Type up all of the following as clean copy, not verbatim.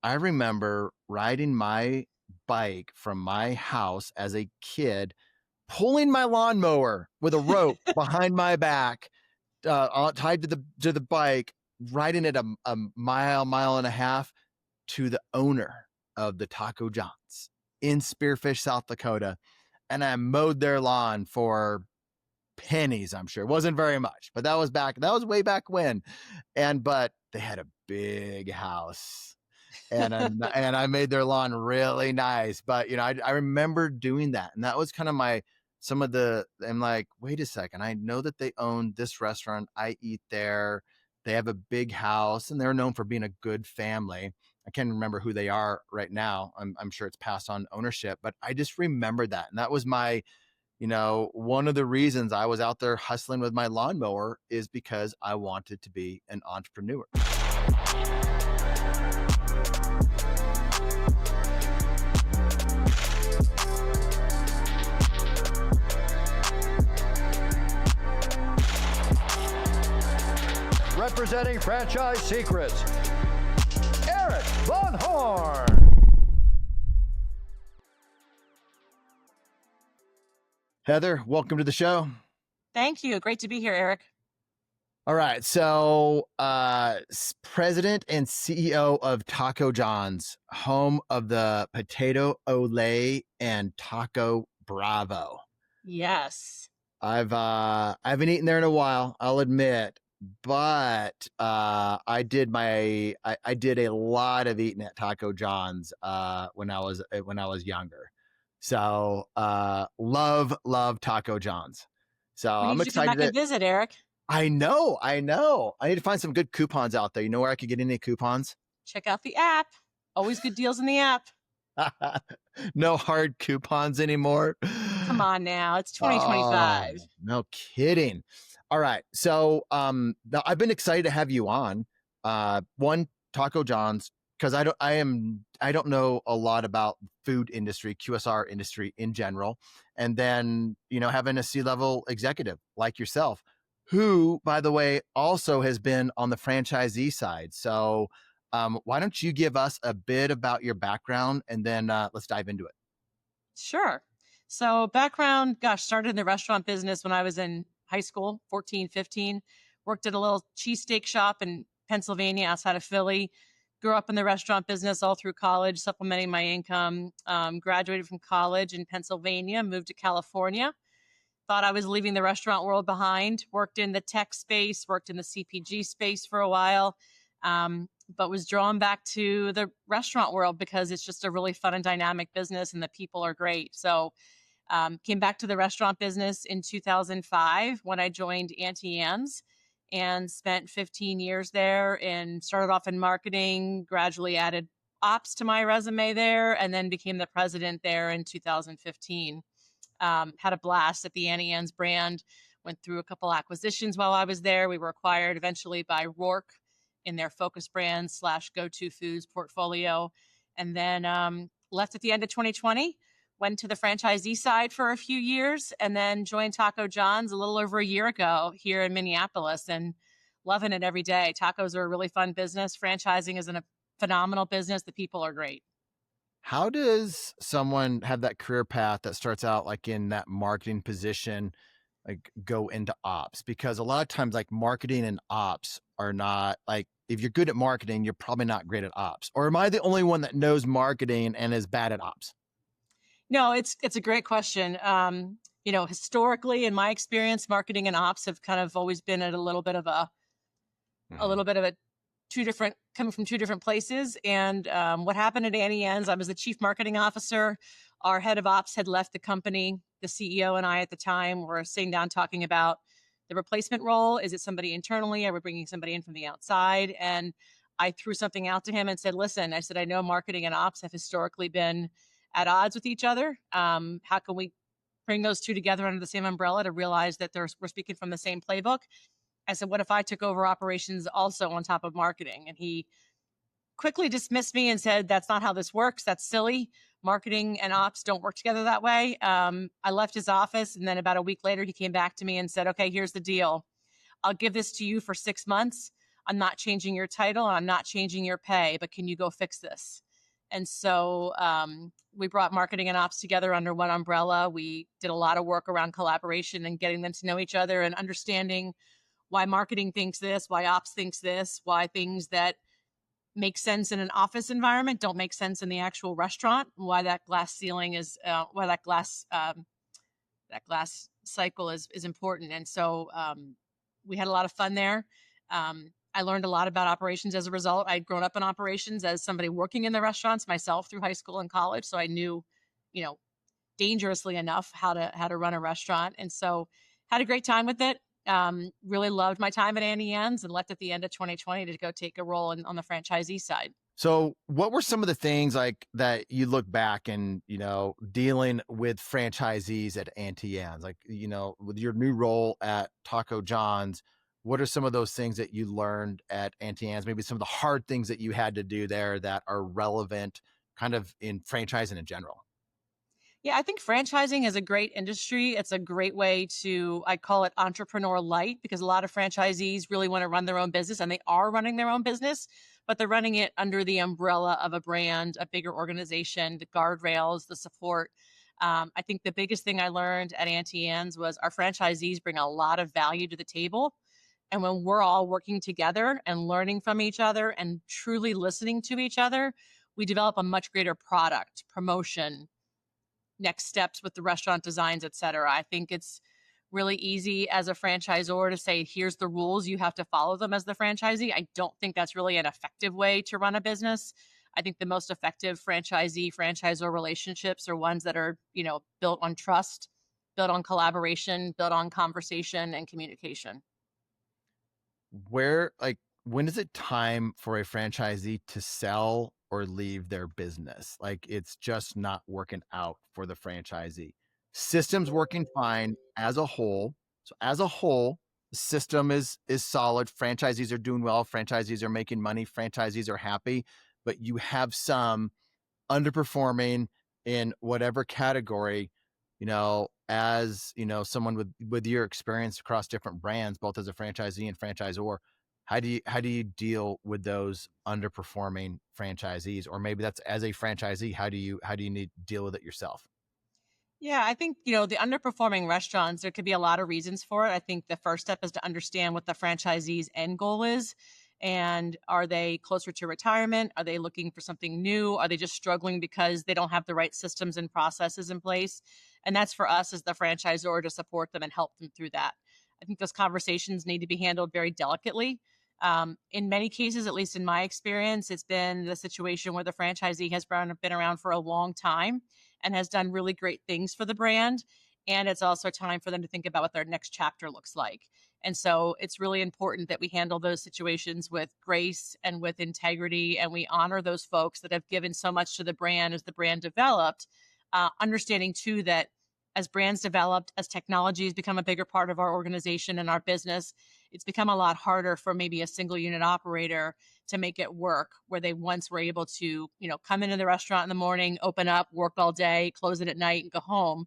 I remember riding my bike from my house as a kid, pulling my lawnmower with a rope behind my back, tied to the bike, riding it a mile and a half to the owner of the Taco John's in Spearfish, South Dakota. And I mowed their lawn for pennies, I'm sure. It wasn't very much, but that was way back when. But they had a big house. And I made their lawn really nice. But I remember doing that. And that was kind of I'm like, wait a second. I know that they own this restaurant. I eat there. They have a big house and they're known for being a good family. I can't remember who they are right now. I'm sure it's passed on ownership, but I just remember that. And that was one of the reasons I was out there hustling with my lawnmower is because I wanted to be an entrepreneur. Representing Franchise Secrets, Erik Van Horn. Heather, welcome to the show. Thank you. Great to be here, Erik. All right. So, president and CEO of Taco John's, home of the Potato Olé and Taco Bravo. Yes. I haven't eaten there in a while, I'll admit, but I did a lot of eating at Taco John's when I was younger. So love Taco John's. So I'm excited to come back and visit, Erik. I know. I need to find some good coupons out there. You know where I could get any coupons? Check out the app. Always good deals in the app. No hard coupons anymore. Come on now. It's 2025. Oh, no kidding. All right. So I've been excited to have you on. One, Taco John's, because I don't know a lot about food industry, QSR industry in general. And then, having a C-level executive like yourself, who, by the way, also has been on the franchisee side. So why don't you give us a bit about your background and then let's dive into it. Sure. So background, started in the restaurant business when I was in high school, 14, 15, worked at a little cheesesteak shop in Pennsylvania outside of Philly, grew up in the restaurant business all through college, supplementing my income, graduated from college in Pennsylvania, moved to California, thought I was leaving the restaurant world behind, worked in the tech space, worked in the CPG space for a while, but was drawn back to the restaurant world because it's just a really fun and dynamic business and the people are great. So came back to the restaurant business in 2005 when I joined Auntie Anne's and spent 15 years there and started off in marketing, gradually added ops to my resume there, and then became the president there in 2015. Had a blast at the Auntie Anne's brand, went through a couple acquisitions while I was there. We were acquired eventually by Rourke in their focus brands / go-to foods portfolio. And then left at the end of 2020, went to the franchisee side for a few years, and then joined Taco John's a little over a year ago here in Minneapolis and loving it every day. Tacos are a really fun business. Franchising is a phenomenal business. The people are great. How does someone have that career path that starts out like in that marketing position, like go into ops? Because a lot of times like marketing and ops are not like, if you're good at marketing, you're probably not great at ops. Or am I the only one that knows marketing and is bad at ops? No, it's a great question. Historically, in my experience, marketing and ops have kind of always been at a little bit of a coming from two different places. And what happened at Auntie Anne's, I was the chief marketing officer. Our head of ops had left the company. The CEO and I at the time were sitting down talking about the replacement role. Is it somebody internally? Are we bringing somebody in from the outside? And I threw something out to him and said, listen, I know marketing and ops have historically been at odds with each other. How can we bring those two together under the same umbrella to realize that we're speaking from the same playbook? I said, what if I took over operations also on top of marketing? And he quickly dismissed me and said, that's not how this works. That's silly. Marketing and ops don't work together that way. I left his office, and then about a week later, he came back to me and said, okay, here's the deal. I'll give this to you for 6 months. I'm not changing your title and I'm not changing your pay, but can you go fix this? And so we brought marketing and ops together under one umbrella. We did a lot of work around collaboration and getting them to know each other and understanding why marketing thinks this, why ops thinks this, why things that make sense in an office environment don't make sense in the actual restaurant, why that glass ceiling is, why that glass cycle is important. And so we had a lot of fun there. I learned a lot about operations as a result. I'd grown up in operations as somebody working in the restaurants myself through high school and college. So I knew, dangerously enough how to run a restaurant. And so had a great time with it. Really loved my time at Auntie Anne's and left at the end of 2020 to go take a role on the franchisee side. So what were some of the things like that you look back and, dealing with franchisees at Auntie Anne's, like, with your new role at Taco John's, what are some of those things that you learned at Auntie Anne's? Maybe some of the hard things that you had to do there that are relevant kind of in franchising in general. Yeah, I think franchising is a great industry. It's a great way to, I call it entrepreneur light, because a lot of franchisees really want to run their own business, and they are running their own business, but they're running it under the umbrella of a brand, a bigger organization, the guardrails, the support. I think the biggest thing I learned at Auntie Anne's was our franchisees bring a lot of value to the table. And when we're all working together and learning from each other and truly listening to each other, we develop a much greater product, promotion, next steps with the restaurant designs, et cetera. I think it's really easy as a franchisor to say, here's the rules, you have to follow them as the franchisee. I don't think that's really an effective way to run a business. I think the most effective franchisor relationships are ones that are, built on trust, built on collaboration, built on conversation and communication. When is it time for a franchisee to sell or leave their business? Like, it's just not working out for the franchisee. System's working fine as a whole. So as a whole, the system is solid. Franchisees are doing well. Franchisees are making money. Franchisees are happy, but you have some underperforming in whatever category, as someone with your experience across different brands, both as a franchisee and franchisor. How do you deal with those underperforming franchisees? Or maybe that's as a franchisee, how do you need to deal with it yourself? Yeah, I think, the underperforming restaurants, there could be a lot of reasons for it. I think the first step is to understand what the franchisee's end goal is. And are they closer to retirement? Are they looking for something new? Are they just struggling because they don't have the right systems and processes in place? And that's for us as the franchisor to support them and help them through that. I think those conversations need to be handled very delicately. In many cases, at least in my experience, it's been the situation where the franchisee has been around for a long time and has done really great things for the brand. And it's also time for them to think about what their next chapter looks like. And so it's really important that we handle those situations with grace and with integrity, and we honor those folks that have given so much to the brand as the brand developed, understanding too that as brands developed, as technology has become a bigger part of our organization and our business, it's become a lot harder for maybe a single unit operator to make it work, where they once were able to, come into the restaurant in the morning, open up, work all day, close it at night and go home.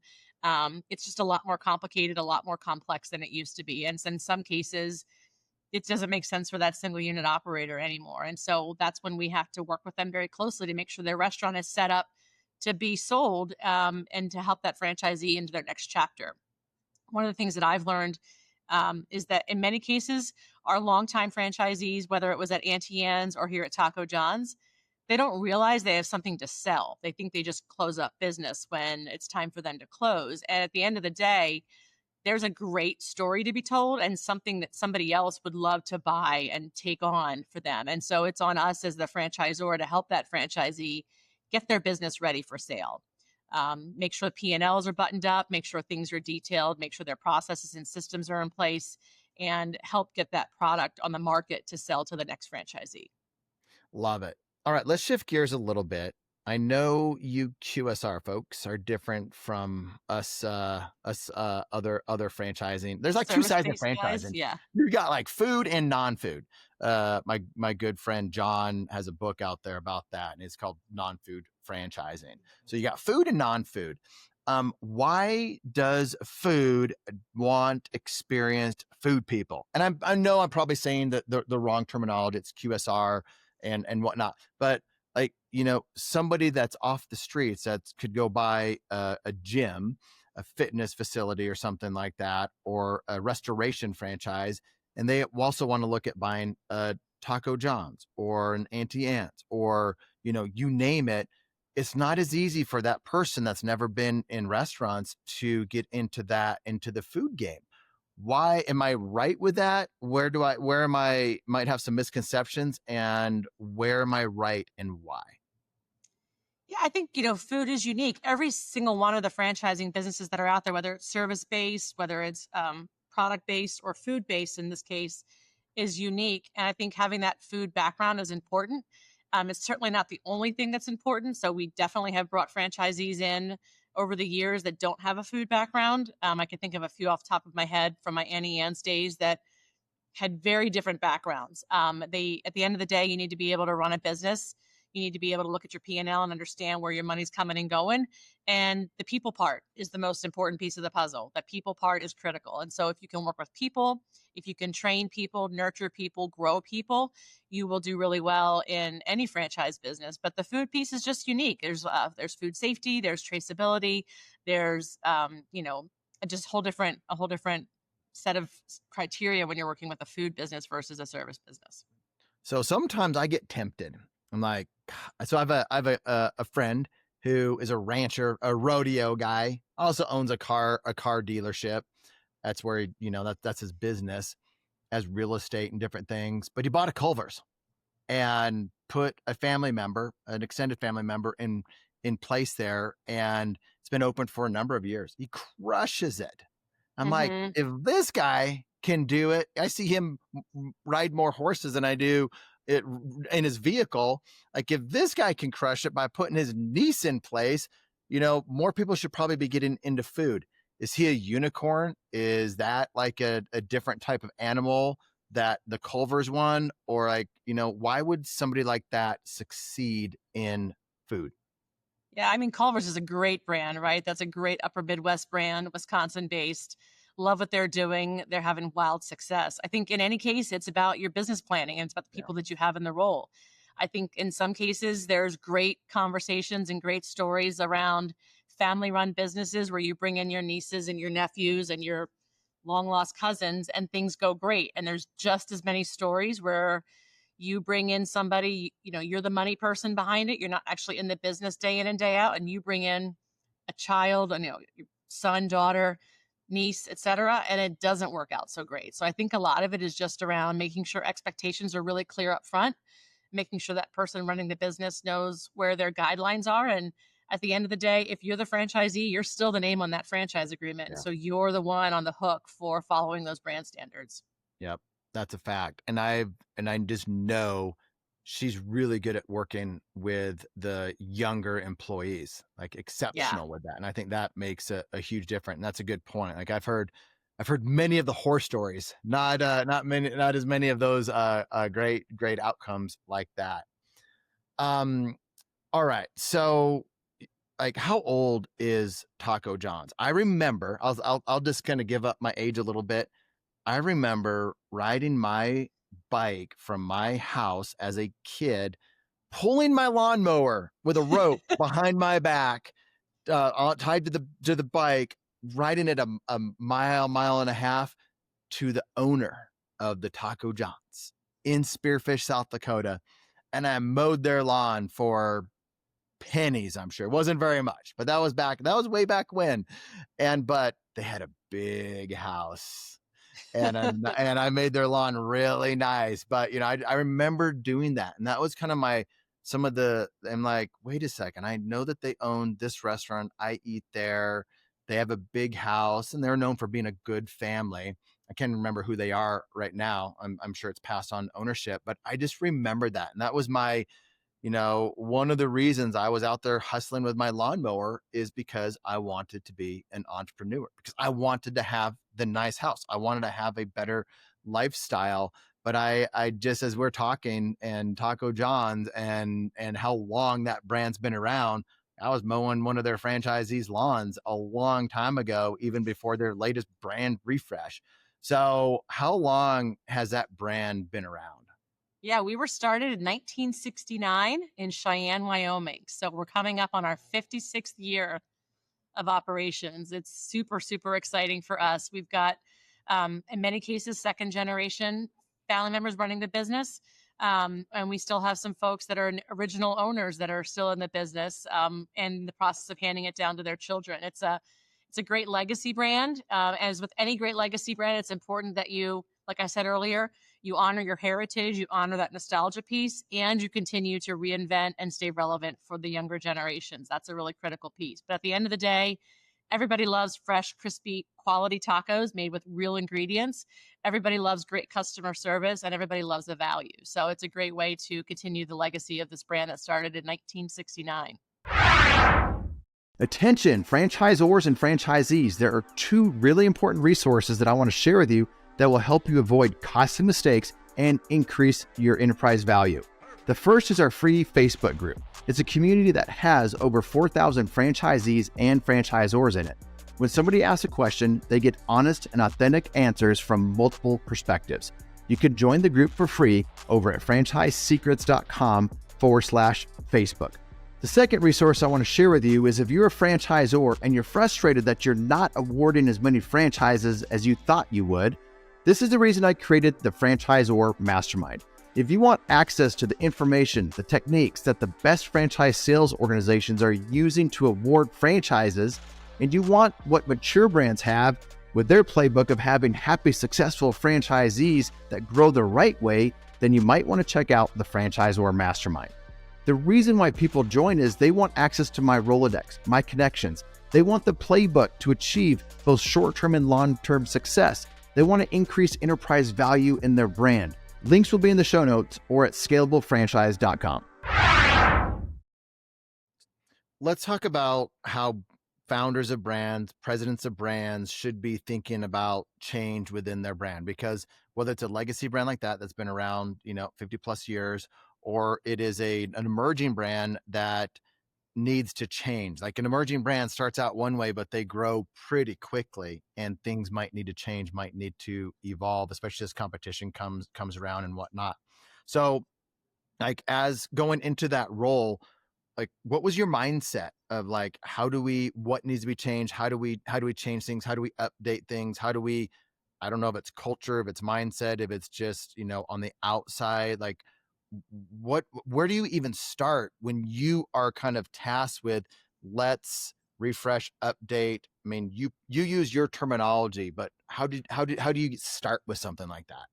It's just a lot more complicated, a lot more complex than it used to be. And in some cases, it doesn't make sense for that single unit operator anymore. And so that's when we have to work with them very closely to make sure their restaurant is set up to be sold, and to help that franchisee into their next chapter. One of the things that I've learned is that in many cases, our longtime franchisees, whether it was at Auntie Anne's or here at Taco John's, they don't realize they have something to sell. They think they just close up business when it's time for them to close. And at the end of the day, there's a great story to be told and something that somebody else would love to buy and take on for them. And so it's on us as the franchisor to help that franchisee get their business ready for sale. Make sure P&Ls are buttoned up, make sure things are detailed, make sure their processes and systems are in place, and help get that product on the market to sell to the next franchisee. Love it. All right, let's shift gears a little bit. I know you QSR folks are different from us other franchising. There's like two sides of franchising. Guys, yeah. You got like food and non-food. My good friend John has a book out there about that, and it's called Non-Food Franchising. So you got food and non-food. Why does food want experienced food people? And I know I'm probably saying that the wrong terminology. It's QSR and whatnot, but like, somebody that's off the streets that could go buy a gym, a fitness facility or something like that, or a restoration franchise, and they also want to look at buying a Taco John's or an Auntie Anne's, or you name it. It's not as easy for that person that's never been in restaurants to get into the food game. Why am I right with that? Where am I might have some misconceptions, and where am I right and why? Yeah, I think, food is unique. Every single one of the franchising businesses that are out there, whether it's service based, whether it's product based or food based in this case, is unique. And I think having that food background is important. It's certainly not the only thing that's important. So we definitely have brought franchisees in over the years that don't have a food background. I can think of a few off the top of my head from my Annie Ann's days that had very different backgrounds. They, at the end of the day, you need to be able to run a business. You need to be able to look at your P&L and understand where your money's coming and going. And the people part is the most important piece of the puzzle. That people part is critical. And so if you can work with people, if you can train people, nurture people, grow people, you will do really well in any franchise business. But the food piece is just unique. There's food safety, there's traceability, there's just a whole different set of criteria when you're working with a food business versus a service business. So sometimes I get tempted. I'm like, so I have a friend who is a rancher, a rodeo guy, also owns a car dealership. That's where that's his business, as real estate and different things. But he bought a Culver's and put a family member, an extended family member in place there. And it's been open for a number of years. He crushes it. I'm like, Mm-hmm. if this guy can do it, I see him ride more horses than I do it in his vehicle. Like, if this guy can crush it by putting his niece in place, more people should probably be getting into food. Is he a unicorn? Is that like a different type of animal that the Culver's one? Or like, why would somebody like that succeed in food? Yeah, I mean, Culver's is a great brand, right? That's a great Upper Midwest brand, Wisconsin based. Love what they're doing. They're having wild success. I think in any case, it's about your business planning and it's about the people that you have in the role. I think in some cases, there's great conversations and great stories around family run businesses where you bring in your nieces and your nephews and your long lost cousins and things go great. And there's just as many stories where you bring in somebody, you're the money person behind it. You're not actually in the business day in and day out. And you bring in a child and, your son, daughter, niece, etc., and it doesn't work out so great. So I think a lot of it is just around making sure expectations are really clear up front, making sure that person running the business knows where their guidelines are. And at the end of the day, if you're the franchisee, you're still the name on that franchise agreement. Yeah. So you're the one on the hook for following those brand standards. Yep, that's a fact. And I just know she's really good at working with the younger employees, like exceptional with that. And I think that makes a huge difference. And that's a good point. Like I've heard many of the horror stories, not as many of those great outcomes like that. All right. So like, how old is Taco John's? I remember, I'll just kind of give up my age a little bit. I remember riding my bike from my house as a kid, pulling my lawnmower with a rope behind my back, tied to the bike, riding it a mile and a half to the owner of the Taco John's in Spearfish, South Dakota. And I mowed their lawn for pennies, I'm sure. It wasn't very much, but that was way back when. But they had a big house. And I made their lawn really nice. But I remember doing that, and that was kind of I'm like, wait a second, I know that they own this restaurant. I eat there. They have a big house, and they're known for being a good family. I can't remember who they are right now. I'm sure it's passed on ownership, but I just remember that, and that was my. One of the reasons I was out there hustling with my lawnmower is because I wanted to be an entrepreneur, because I wanted to have the nice house. I wanted to have a better lifestyle. But I just, as we're talking and Taco John's and how long that brand's been around, I was mowing one of their franchisees' lawns a long time ago, even before their latest brand refresh. So how long has that brand been around? Yeah, we were started in 1969 in Cheyenne, Wyoming. So we're coming up on our 56th year of operations. It's super, super exciting for us. We've got, in many cases, second generation family members running the business. And we still have some folks that are original owners that are still in the business, and in the process of handing it down to their children. It's a great legacy brand. As with any great legacy brand, it's important that you, like I said earlier, you honor your heritage, you honor that nostalgia piece, and you continue to reinvent and stay relevant for the younger generations. That's a really critical piece. But at the end of the day, everybody loves fresh, crispy, quality tacos made with real ingredients. Everybody loves great customer service, and everybody loves the value. So it's a great way to continue the legacy of this brand that started in 1969. Attention, franchisors and franchisees. There are two really important resources that I want to share with you that will help you avoid costly mistakes and increase your enterprise value. The first is our free Facebook group. It's a community that has over 4,000 franchisees and franchisors in it. When somebody asks a question, they get honest and authentic answers from multiple perspectives. You can join the group for free over at franchisesecrets.com/Facebook. The second resource I want to share with you is if you're a franchisor and you're frustrated that you're not awarding as many franchises as you thought you would, this is the reason I created the Franchisor Mastermind. If you want access to the information, the techniques that the best franchise sales organizations are using to award franchises, and you want what mature brands have with their playbook of having happy, successful franchisees that grow the right way, then you might want to check out the Franchisor Mastermind. The reason why people join is they want access to my Rolodex, my connections. They want the playbook to achieve both short-term and long-term success. They want to increase enterprise value in their brand. Links will be in the show notes or at scalablefranchise.com. Let's talk about how founders of brands, presidents of brands should be thinking about change within their brand, because whether it's a legacy brand like that that's been around, 50 plus years, or it is an emerging brand that needs to change. Like an emerging brand starts out one way, but they grow pretty quickly, and things might need to change, might need to evolve, especially as competition comes around and whatnot. So like as going into that role, like what was your mindset of like, what needs to be changed? How do we change things? How do we update things? I don't know if it's culture, if it's mindset, if it's just, on the outside, like where do you even start when you are kind of tasked with let's refresh, update? I mean, you use your terminology, but how do you start with something like that?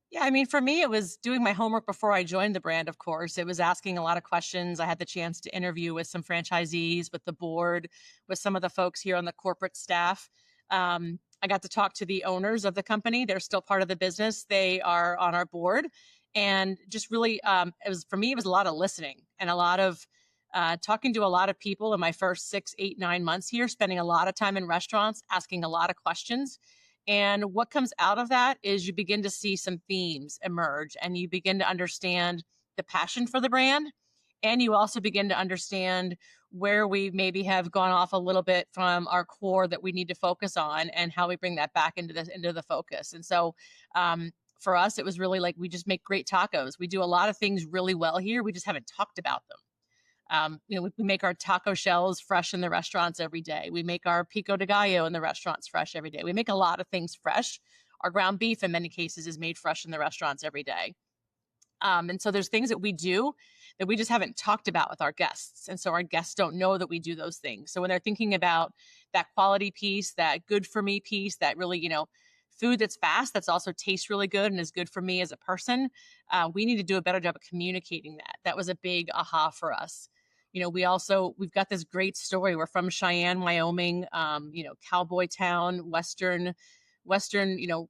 Yeah, I mean, for me, it was doing my homework before I joined the brand, of course. It was asking a lot of questions. I had the chance to interview with some franchisees, with the board, with some of the folks here on the corporate staff. I got to talk to the owners of the company. They're still part of the business. They are on our board. And just really, for me, it was a lot of listening and a lot of talking to a lot of people in my first 6, 8, 9 months here, spending a lot of time in restaurants, asking a lot of questions. And what comes out of that is you begin to see some themes emerge, and you begin to understand the passion for the brand. And you also begin to understand where we maybe have gone off a little bit from our core that we need to focus on, and how we bring that back into the focus. And so for us, it was really like, we just make great tacos. We do a lot of things really well here. We just haven't talked about them. We make our taco shells fresh in the restaurants every day. We make our pico de gallo in the restaurants fresh every day. We make a lot of things fresh. Our ground beef, in many cases, is made fresh in the restaurants every day. And so there's things that we do that we just haven't talked about with our guests. And so our guests don't know that we do those things. So when they're thinking about that quality piece, that good for me piece, that really, food that's fast, that's also tastes really good and is good for me as a person, we need to do a better job of communicating that. That was a big aha for us. We've got this great story. We're from Cheyenne, Wyoming, cowboy town, Western,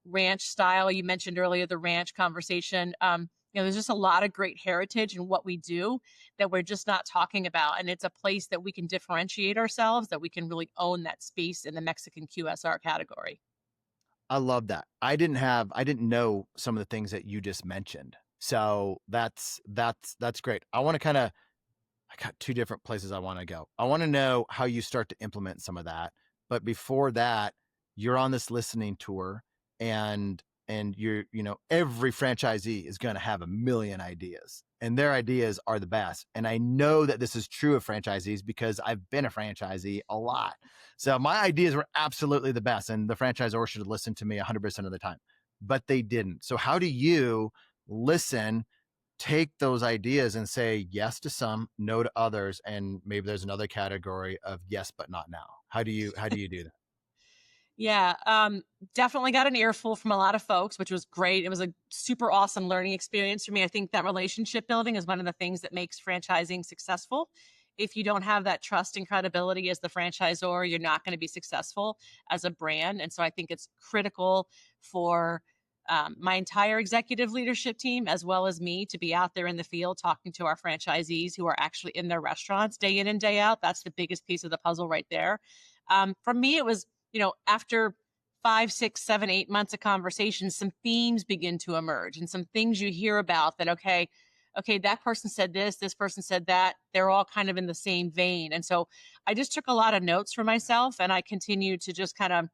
ranch style. You mentioned earlier the ranch conversation. There's just a lot of great heritage in what we do that we're just not talking about. And it's a place that we can differentiate ourselves, that we can really own that space in the Mexican QSR category. I love that. I didn't know some of the things that you just mentioned. So that's great. I got two different places I want to go. I want to know how you start to implement some of that. But before that, you're on this listening tour, and every franchisee is going to have a million ideas, and their ideas are the best. And I know that this is true of franchisees because I've been a franchisee a lot. So my ideas were absolutely the best, and the franchisor should have listened to me 100% of the time, but they didn't. So how do you listen, take those ideas and say yes to some, no to others, and maybe there's another category of yes but not now? How do you do that? Yeah, definitely got an earful from a lot of folks, which was great. It was a super awesome learning experience for me. I think that relationship building is one of the things that makes franchising successful. If you don't have that trust and credibility as the franchisor, you're not going to be successful as a brand. And so I think it's critical for my entire executive leadership team, as well as me, to be out there in the field talking to our franchisees who are actually in their restaurants day in and day out. That's the biggest piece of the puzzle right there. For me, it was, after 5, 6, 7, 8 months of conversation, some themes begin to emerge and some things you hear about that, okay, that person said this person said that. They're all kind of in the same vein. And so I just took a lot of notes for myself, and I continued to just kind of,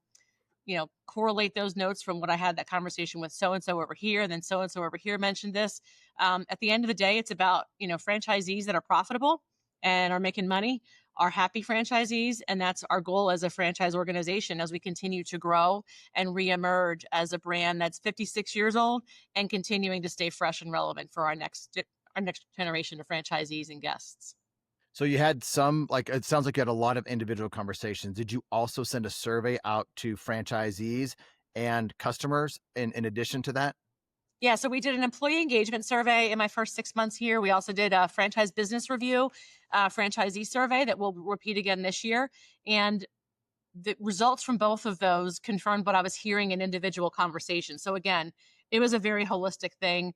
correlate those notes from what I had that conversation with so-and-so over here, and then so-and-so over here mentioned this. At the end of the day, it's about, franchisees that are profitable and are making money, are happy franchisees. And that's our goal as a franchise organization as we continue to grow and reemerge as a brand that's 56 years old and continuing to stay fresh and relevant for our next generation of franchisees and guests. So you had some, it sounds like you had a lot of individual conversations. Did you also send a survey out to franchisees and customers in addition to that? Yeah, so we did an employee engagement survey in my first 6 months here. We also did a franchise business review, franchisee survey that we'll repeat again this year. And the results from both of those confirmed what I was hearing in individual conversations. So again, it was a very holistic thing.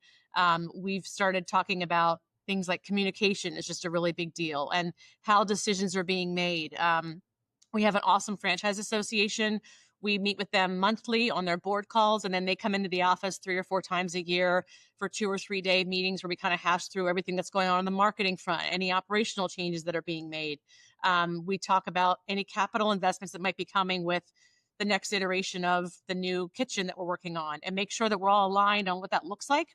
We've started talking about things like communication is just a really big deal, and how decisions are being made. We have an awesome franchise association. We meet with them monthly on their board calls, and then they come into the office 3 or 4 times a year for 2 or 3 day meetings where we kind of hash through everything that's going on the marketing front, any operational changes that are being made. We talk about any capital investments that might be coming with the next iteration of the new kitchen that we're working on, and make sure that we're all aligned on what that looks like,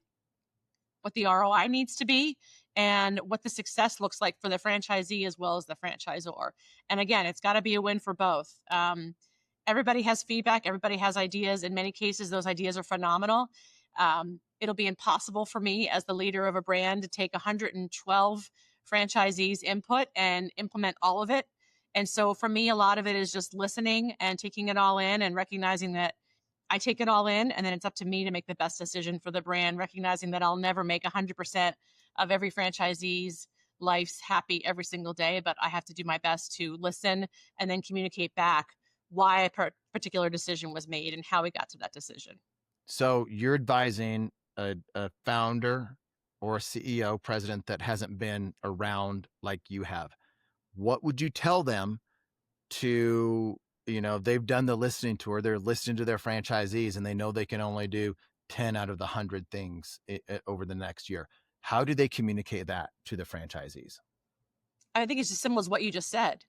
what the ROI needs to be, and what the success looks like for the franchisee as well as the franchisor. And again, it's got to be a win for both. Everybody has feedback. Everybody has ideas. In many cases, those ideas are phenomenal. It'll be impossible for me as the leader of a brand to take 112 franchisees' input and implement all of it. And so for me, a lot of it is just listening and taking it all in and recognizing that I take it all in, and then it's up to me to make the best decision for the brand, recognizing that I'll never make 100% of every franchisee's life happy every single day, but I have to do my best to listen and then communicate back why a particular decision was made and how we got to that decision. So you're advising a founder or a CEO, president that hasn't been around like you have. What would you tell them to, they've done the listening tour, they're listening to their franchisees, and they know they can only do 10 out of the 100 things over the next year. How do they communicate that to the franchisees? I think it's as simple as what you just said.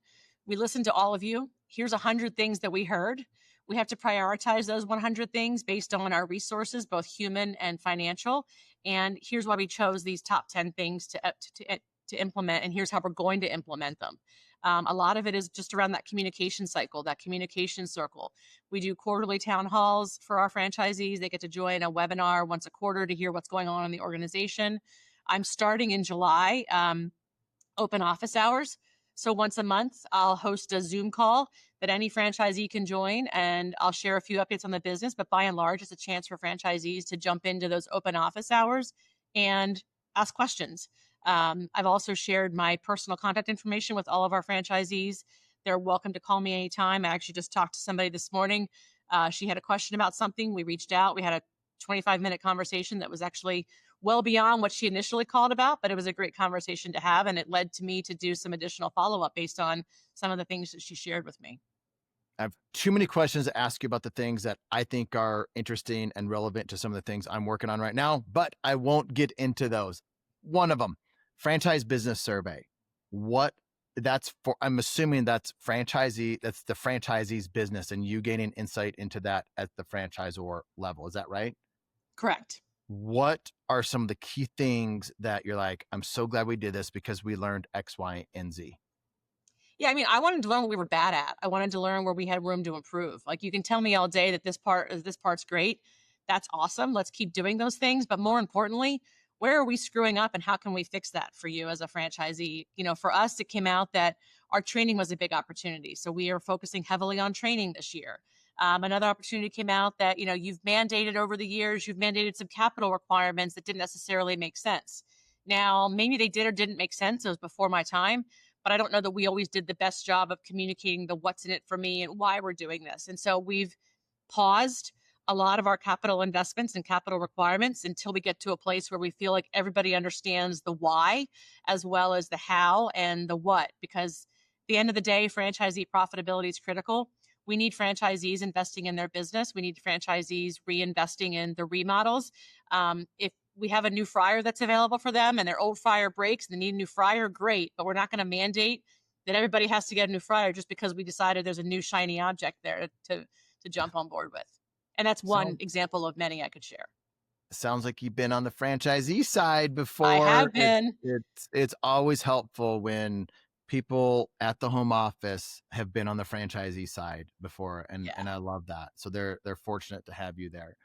We listened to all of you. Here's 100 things that we heard. We have to prioritize those 100 things based on our resources, both human and financial. And here's why we chose these top 10 things to implement. And here's how we're going to implement them. A lot of it is just around that communication cycle, that communication circle. We do quarterly town halls for our franchisees. They get to join a webinar once a quarter to hear what's going on in the organization. I'm starting in July, open office hours. So once a month, I'll host a Zoom call that any franchisee can join, and I'll share a few updates on the business. But by and large, it's a chance for franchisees to jump into those open office hours and ask questions. I've also shared my personal contact information with all of our franchisees. They're welcome to call me anytime. I actually just talked to somebody this morning. She had a question about something. We reached out. We had a 25-minute conversation that was actually well beyond what she initially called about, but it was a great conversation to have. And it led to me to do some additional follow-up based on some of the things that she shared with me. I have too many questions to ask you about the things that I think are interesting and relevant to some of the things I'm working on right now, but I won't get into those. One of them, franchise business survey. what that's for. I'm assuming that's the franchisee's business and you gaining insight into that at the franchisor level. Is that right? Correct. What are some of the key things that you're like, I'm so glad we did this because we learned X, Y, and Z? Yeah, I mean, I wanted to learn what we were bad at. I wanted to learn where we had room to improve. Like, you can tell me all day that this part's great. That's awesome. Let's keep doing those things. But more importantly, where are we screwing up and how can we fix that for you as a franchisee? For us, it came out that our training was a big opportunity. So we are focusing heavily on training this year. Another opportunity came out that, you've mandated over the years, you've mandated some capital requirements that didn't necessarily make sense. Now, maybe they did or didn't make sense. It was before my time, but I don't know that we always did the best job of communicating the what's in it for me and why we're doing this. And so we've paused a lot of our capital investments and capital requirements until we get to a place where we feel like everybody understands the why as well as the how and the what, because at the end of the day, franchisee profitability is critical. We need franchisees investing in their business. We need franchisees reinvesting in the remodels. If we have a new fryer that's available for them and their old fryer breaks and they need a new fryer, great. But we're not going to mandate that everybody has to get a new fryer just because we decided there's a new shiny object there to jump on board with. And that's one example of many I could share. Sounds like you've been on the franchisee side before. I have been. It's always helpful when people at the home office have been on the franchisee side before, and I love that. So they're fortunate to have you there.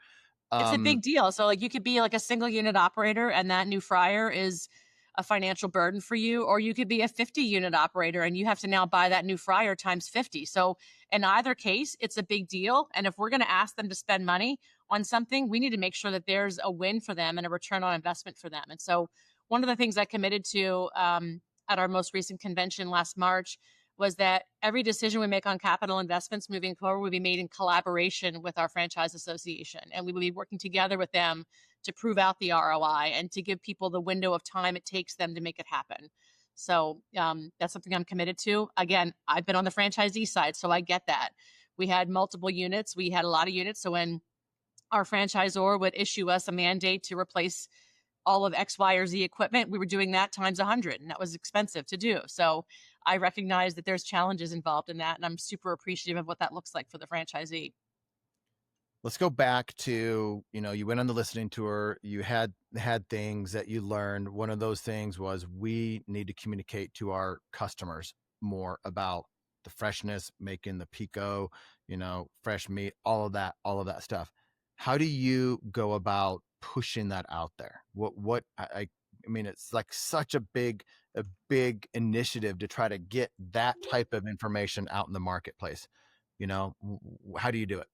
It's a big deal. So like you could be like a single unit operator and that new fryer is a financial burden for you, or you could be a 50 unit operator and you have to now buy that new fryer times 50. So in either case, it's a big deal. And if we're going to ask them to spend money on something, we need to make sure that there's a win for them and a return on investment for them. And so one of the things I committed to at our most recent convention last March was that every decision we make on capital investments moving forward will be made in collaboration with our franchise association. And we will be working together with them to prove out the ROI and to give people the window of time it takes them to make it happen. So that's something I'm committed to. Again, I've been on the franchisee side, so I get that. We had multiple units. We had a lot of units. So when our franchisor would issue us a mandate to replace all of X, Y, or Z equipment, we were doing that times 100, and that was expensive to do. So I recognize that there's challenges involved in that, and I'm super appreciative of what that looks like for the franchisee. Let's go back to, you went on the listening tour, you had things that you learned. One of those things was we need to communicate to our customers more about the freshness, making the pico, fresh meat, all of that stuff. How do you go about pushing that out there? I mean, it's like such a big initiative to try to get that type of information out in the marketplace. How do you do it?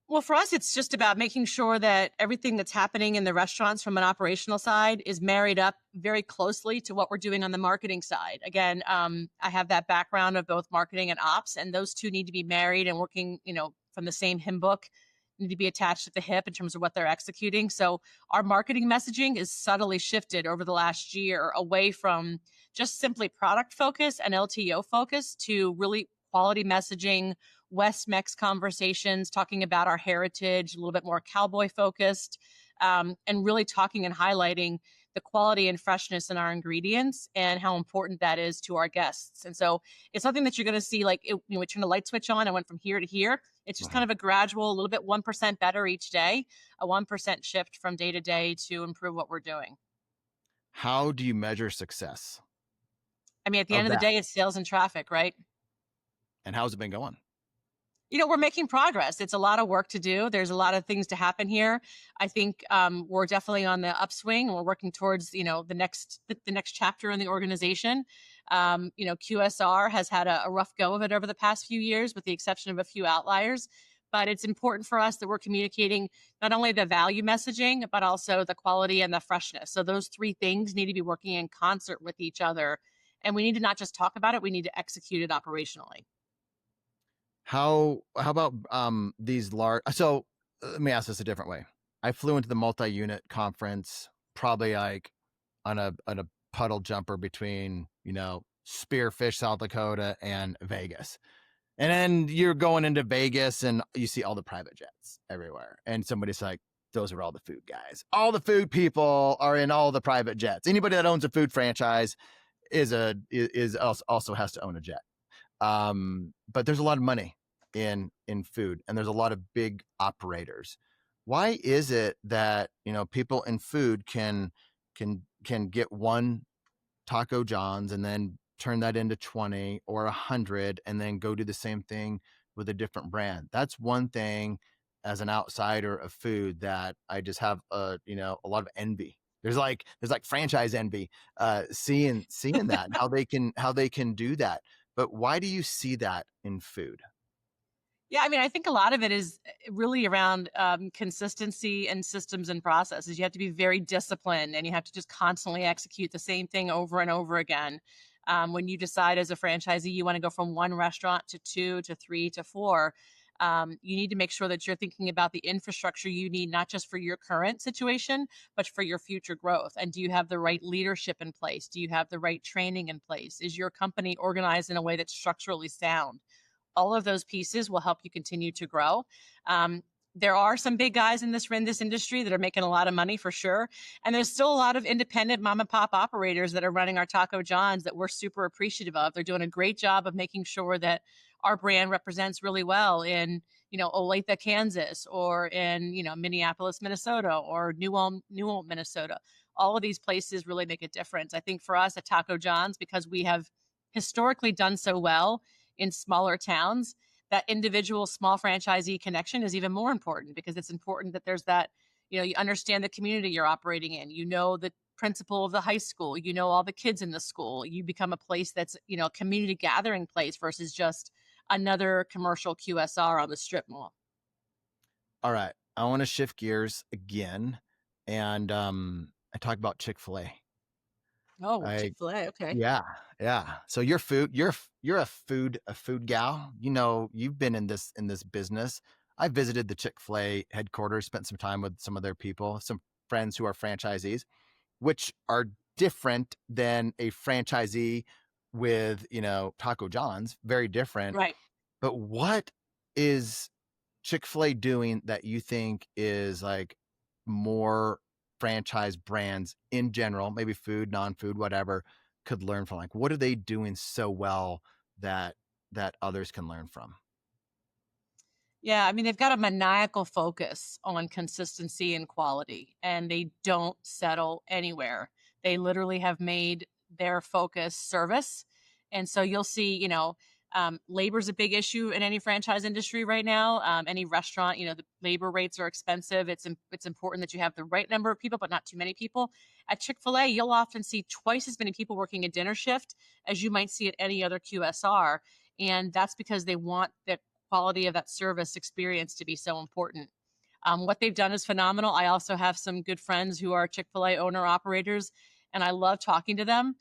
Well, for us, it's just about making sure that everything that's happening in the restaurants from an operational side is married up very closely to what we're doing on the marketing side. Again, I have that background of both marketing and ops, and those two need to be married and working, from the same hymn book, need to be attached at the hip in terms of what they're executing. So our marketing messaging is subtly shifted over the last year away from just simply product focus and LTO focus to really quality messaging, West Mex conversations, talking about our heritage, a little bit more cowboy focused, and really talking and highlighting the quality and freshness in our ingredients and how important that is to our guests. And so it's something that you're going to see, like, we turn the light switch on and went from here to here. It's just kind of a gradual, a little bit 1% better each day, a 1% shift from day to day to improve what we're doing. How do you measure success? I mean, at the end of the day, it's sales and traffic, right? And how's it been going? We're making progress. It's a lot of work to do. There's a lot of things to happen here. I think we're definitely on the upswing. We're working towards, the next chapter in the organization. QSR has had a rough go of it over the past few years, with the exception of a few outliers. But it's important for us that we're communicating not only the value messaging, but also the quality and the freshness. So those three things need to be working in concert with each other. And we need to not just talk about it, we need to execute it operationally. How about these large? So let me ask this a different way. I flew into the multi-unit conference, probably like on a puddle jumper between, Spearfish, South Dakota, and Vegas. And then you're going into Vegas and you see all the private jets everywhere. And somebody's like, those are all the food guys. All the food people are in all the private jets. Anybody that owns a food franchise also has to own a jet. But there's a lot of money in food, and there's a lot of big operators. Why is it that, people in food can get one Taco John's and then turn that into 20 or 100 and then go do the same thing with a different brand? That's one thing as an outsider of food that I just have a lot of envy. There's like franchise envy, seeing that and how they can do that. But why do you see that in food? Yeah, I mean, I think a lot of it is really around consistency and systems and processes. You have to be very disciplined, and you have to just constantly execute the same thing over and over again. When you decide as a franchisee you want to go from one restaurant to 2 to 3 to 4, you need to make sure that you're thinking about the infrastructure you need, not just for your current situation, but for your future growth. And do you have the right leadership in place? Do you have the right training in place? Is your company organized in a way that's structurally sound? All of those pieces will help you continue to grow. There are some big guys in this industry that are making a lot of money for sure. And there's still a lot of independent mom and pop operators that are running our Taco John's that we're super appreciative of. They're doing a great job of making sure that our brand represents really well in, Olathe, Kansas, or in, Minneapolis, Minnesota, or New Ulm, Minnesota. All of these places really make a difference. I think for us at Taco John's, because we have historically done so well in smaller towns, that individual small franchisee connection is even more important, because it's important that there's that, you understand the community you're operating in, the principal of the high school, all the kids in the school. You become a place that's, a community gathering place versus just another commercial QSR on the strip mall. All right. I want to shift gears again. And I talk about Chick-fil-A. Oh, Chick-fil-A. Okay. Yeah. So you're a food gal. You've been in this business. I visited the Chick-fil-A headquarters, spent some time with some of their people, some friends who are franchisees, which are different than a franchisee with, Taco John's, very different. Right. But what is Chick-fil-A doing that you think is like more franchise brands in general, maybe food, non-food, whatever, could learn from? Like, what are they doing so well that others can learn from? Yeah, I mean, they've got a maniacal focus on consistency and quality, and they don't settle anywhere. They literally have made their focus service. And so you'll see, labor is a big issue in any franchise industry right now. Any restaurant, the labor rates are expensive. It's important that you have the right number of people, but not too many people. At Chick-fil-A, you'll often see twice as many people working a dinner shift as you might see at any other QSR. And that's because they want the quality of that service experience to be so important. What they've done is phenomenal. I also have some good friends who are Chick-fil-A owner operators, and I love talking to them.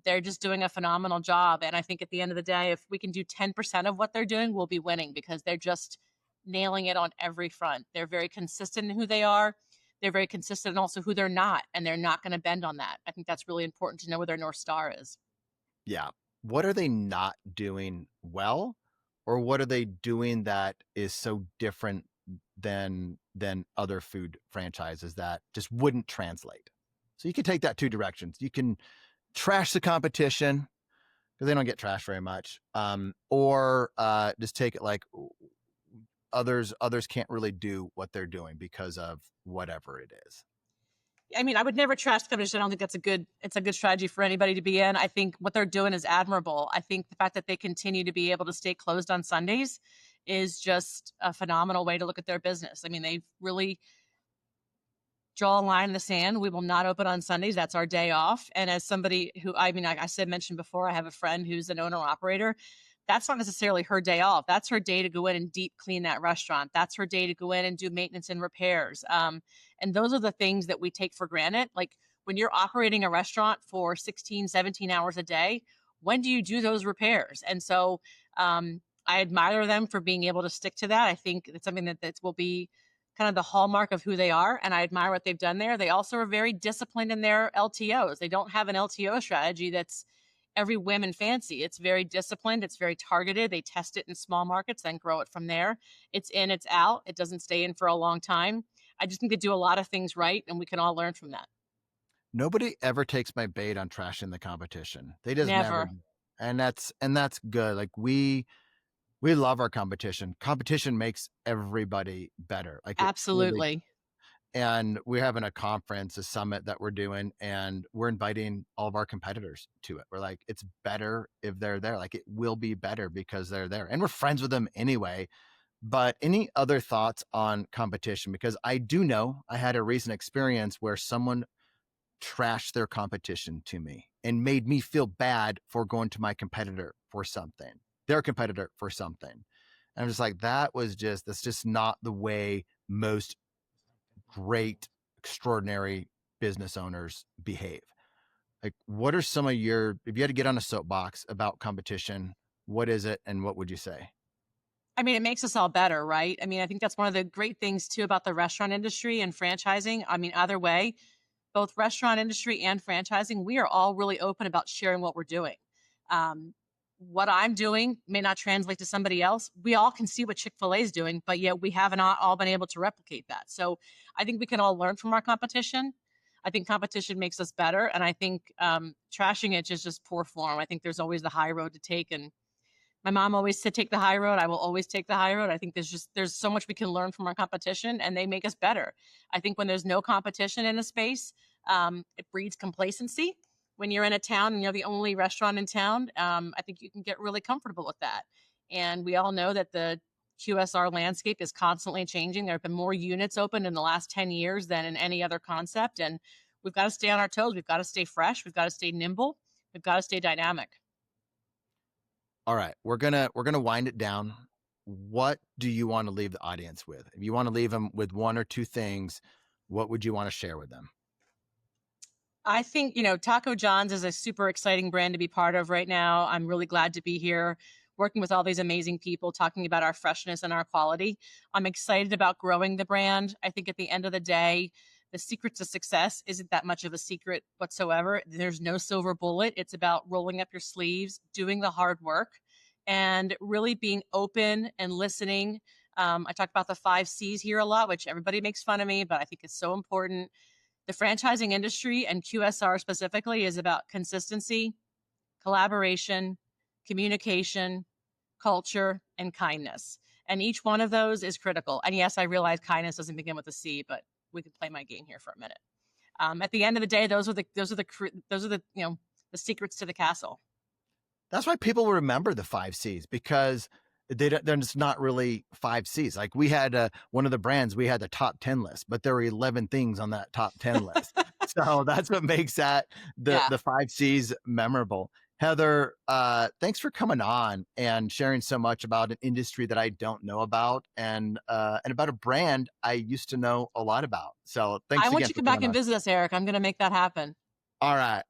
They're just doing a phenomenal job. And I think at the end of the day, if we can do 10% of what they're doing, we'll be winning, because they're just nailing it on every front. They're very consistent in who they are. They're very consistent in also who they're not, and they're not going to bend on that. I think that's really important to know where their North Star is. Yeah. What are they not doing well? Or what are they doing that is so different than other food franchises that just wouldn't translate? So you can take that two directions. You can trash the competition because they don't get trashed very much, or just take it like others can't really do what they're doing because of whatever it is. I mean, I would never trash the competition. I don't think it's a good strategy for anybody to be in. I think what they're doing is admirable. I think the fact that they continue to be able to stay closed on Sundays is just a phenomenal way to look at their business. I mean, they really draw a line in the sand. We will not open on Sundays. That's our day off. And as somebody who, mentioned before, I have a friend who's an owner operator. That's not necessarily her day off. That's her day to go in and deep clean that restaurant. That's her day to go in and do maintenance and repairs. And those are the things that we take for granted. Like when you're operating a restaurant for 16, 17 hours a day, when do you do those repairs? And so I admire them for being able to stick to that. I think it's something that will be kind of the hallmark of who they are. And I admire what they've done there. They also are very disciplined in their LTOs. They don't have an LTO strategy that's every whim and fancy. It's very disciplined. It's very targeted. They test it in small markets, then grow it from there. It's in, it's out. It doesn't stay in for a long time. I just think they do a lot of things right, and we can all learn from that. Nobody ever takes my bait on trashing the competition. They just never. Never. And that's good. Like we love our competition. Competition makes everybody better. Like it truly. Absolutely. And we're having a conference, a summit that we're doing, and we're inviting all of our competitors to it. We're like, it's better if they're there. Like it will be better because they're there. And we're friends with them anyway. But any other thoughts on competition? Because I do know I had a recent experience where someone trashed their competition to me and made me feel bad for going to my competitor for something, their competitor for something. And I'm just like, that's just not the way most great, extraordinary business owners behave. Like, what are some of if you had to get on a soapbox about competition, what is it and what would you say? I mean, it makes us all better, right? I mean, I think that's one of the great things too about the restaurant industry and franchising. I mean, either way, both restaurant industry and franchising, we are all really open about sharing what we're doing. What I'm doing may not translate to somebody else. We all can see what Chick-fil-A is doing, but yet we haven't all been able to replicate that. So I think we can all learn from our competition. I think competition makes us better. And I think trashing it is just poor form. I think there's always the high road to take. And my mom always said, take the high road. I will always take the high road. I think there's so much we can learn from our competition and they make us better. I think when there's no competition in a space, it breeds complacency. When you're in a town and you're the only restaurant in town, I think you can get really comfortable with that. And we all know that the QSR landscape is constantly changing. There have been more units opened in the last 10 years than in any other concept. And we've got to stay on our toes. We've got to stay fresh. We've got to stay nimble. We've got to stay dynamic. All right, we're gonna wind it down. What do you want to leave the audience with? If you want to leave them with one or two things, what would you want to share with them? I think, Taco John's is a super exciting brand to be part of right now. I'm really glad to be here working with all these amazing people, talking about our freshness and our quality. I'm excited about growing the brand. I think at the end of the day, the secret to success isn't that much of a secret whatsoever. There's no silver bullet. It's about rolling up your sleeves, doing the hard work, and really being open and listening. I talk about the 5 C's here a lot, which everybody makes fun of me, but I think it's so important. The franchising industry and QSR specifically is about consistency, collaboration, communication, culture, and kindness. And each one of those is critical. And yes, I realize kindness doesn't begin with a C, but we can play my game here for a minute. At the end of the day, those are the secrets to the castle. That's why people remember the 5 C's, because there's not really 5 C's. Like we had one of the brands, we had the top 10 list, but there were 11 things on that top 10 list. So that's what makes that the 5 C's memorable. Heather, thanks for coming on and sharing so much about an industry that I don't know about and about a brand I used to know a lot about. So thanks. I want you to come back and visit us, Erik. I'm going to make that happen. All right.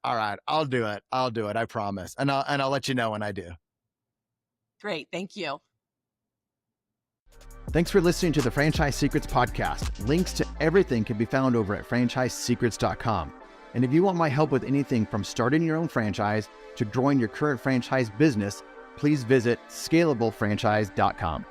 I'll do it. I promise. And I'll let you know when I do. Great. Thank you. Thanks for listening to the Franchise Secrets podcast. Links to everything can be found over at franchisesecrets.com. And if you want my help with anything from starting your own franchise to growing your current franchise business, please visit scalablefranchise.com.